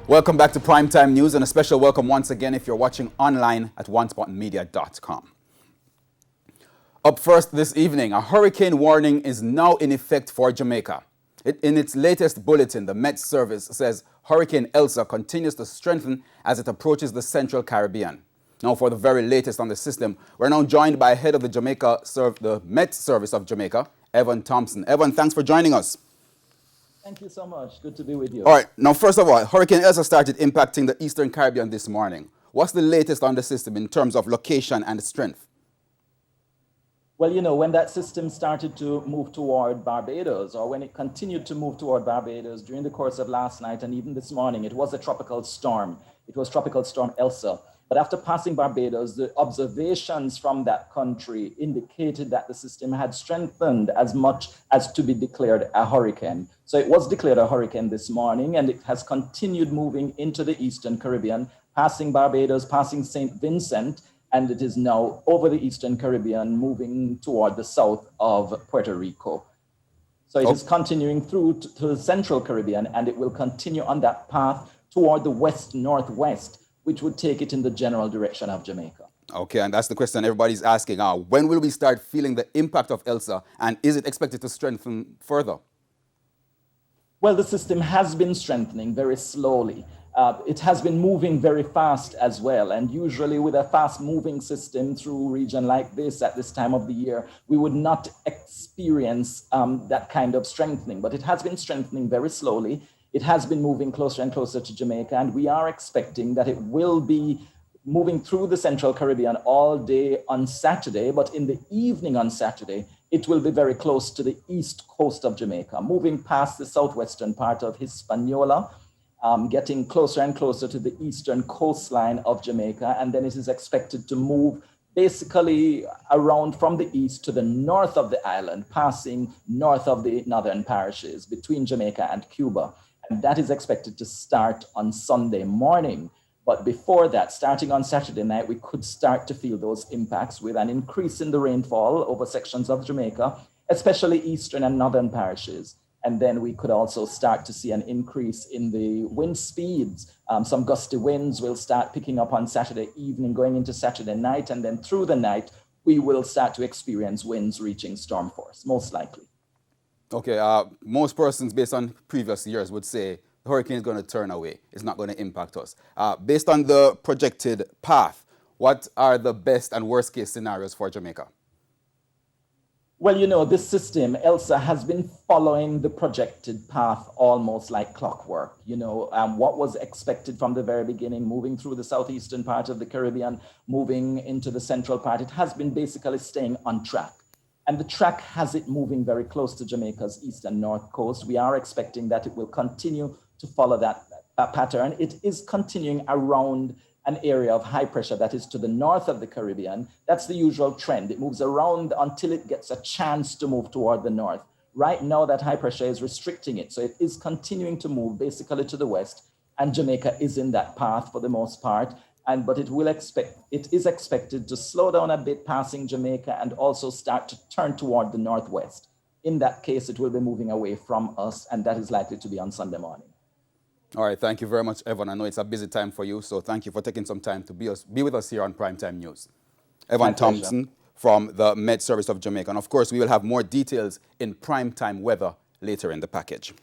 Welcome back to Primetime News, and a special welcome once again if you're watching online at onespotmedia.com. Up first this evening, a hurricane warning is now in effect for Jamaica. In its latest bulletin, the Met Service says Hurricane Elsa continues to strengthen as it approaches the Central Caribbean. Now, for the very latest on the system, we're now joined by head of the Met Service of Jamaica, Evan Thompson. Evan, thanks for joining us. Thank you so much. Good to be with you. All right. Now, first of all, Hurricane Elsa started impacting the Eastern Caribbean this morning. What's the latest on the system in terms of location and strength? Well, when that system started to move toward Barbados, or when it continued to move toward Barbados during the course of last night and even this morning, it was a tropical storm. It was Tropical Storm Elsa. But after passing Barbados, the observations from that country indicated that the system had strengthened as much as to be declared a hurricane. So it was declared a hurricane this morning, and it has continued moving into the Eastern Caribbean, passing Barbados, passing St. Vincent, and it is now over the Eastern Caribbean, moving toward the south of Puerto Rico. So it is continuing through to the Central Caribbean, and it will continue on that path toward the west-northwest, which would take it in the general direction of Jamaica. Okay, and that's the question everybody's asking. When will we start feeling the impact of Elsa, and is it expected to strengthen further? Well, the system has been strengthening very slowly. It has been moving very fast as well. And usually with a fast-moving system through a region like this at this time of the year, we would not experience that kind of strengthening. But it has been strengthening very slowly. It has been moving closer and closer to Jamaica, and we are expecting that it will be moving through the Central Caribbean all day on Saturday, but in the evening on Saturday, it will be very close to the east coast of Jamaica, moving past the southwestern part of Hispaniola, getting closer and closer to the eastern coastline of Jamaica, and then it is expected to move basically around from the east to the north of the island, passing north of the northern parishes between Jamaica and Cuba. And that is expected to start on Sunday morning. But before that, starting on Saturday night, we could start to feel those impacts with an increase in the rainfall over sections of Jamaica, especially eastern and northern parishes. And then we could also start to see an increase in the wind speeds. Some gusty winds will start picking up on Saturday evening, going into Saturday night. And then through the night, we will start to experience winds reaching storm force, most likely. Okay, most persons, based on previous years, would say the hurricane is going to turn away. It's not going to impact us. Based on the projected path, what are the best and worst case scenarios for Jamaica? Well, this system, Elsa, has been following the projected path almost like clockwork. What was expected from the very beginning, moving through the southeastern part of the Caribbean, moving into the central part, it has been basically staying on track. And the track has it moving very close to Jamaica's east and north coast. We are expecting that it will continue to follow that pattern. It is continuing around an area of high pressure that is to the north of the Caribbean. That's the usual trend. It moves around until it gets a chance to move toward the north. Right now, that high pressure is restricting it. So it is continuing to move basically to the west, and Jamaica is in that path for the most part. But it is expected to slow down a bit passing Jamaica and also start to turn toward the northwest. In that case, it will be moving away from us, and that is likely to be on Sunday morning. All right, thank you very much, Evan. I know it's a busy time for you, so thank you for taking some time to be with us here on Primetime News. Evan Thompson from the Met Service of Jamaica. And of course, we will have more details in primetime weather later in the package.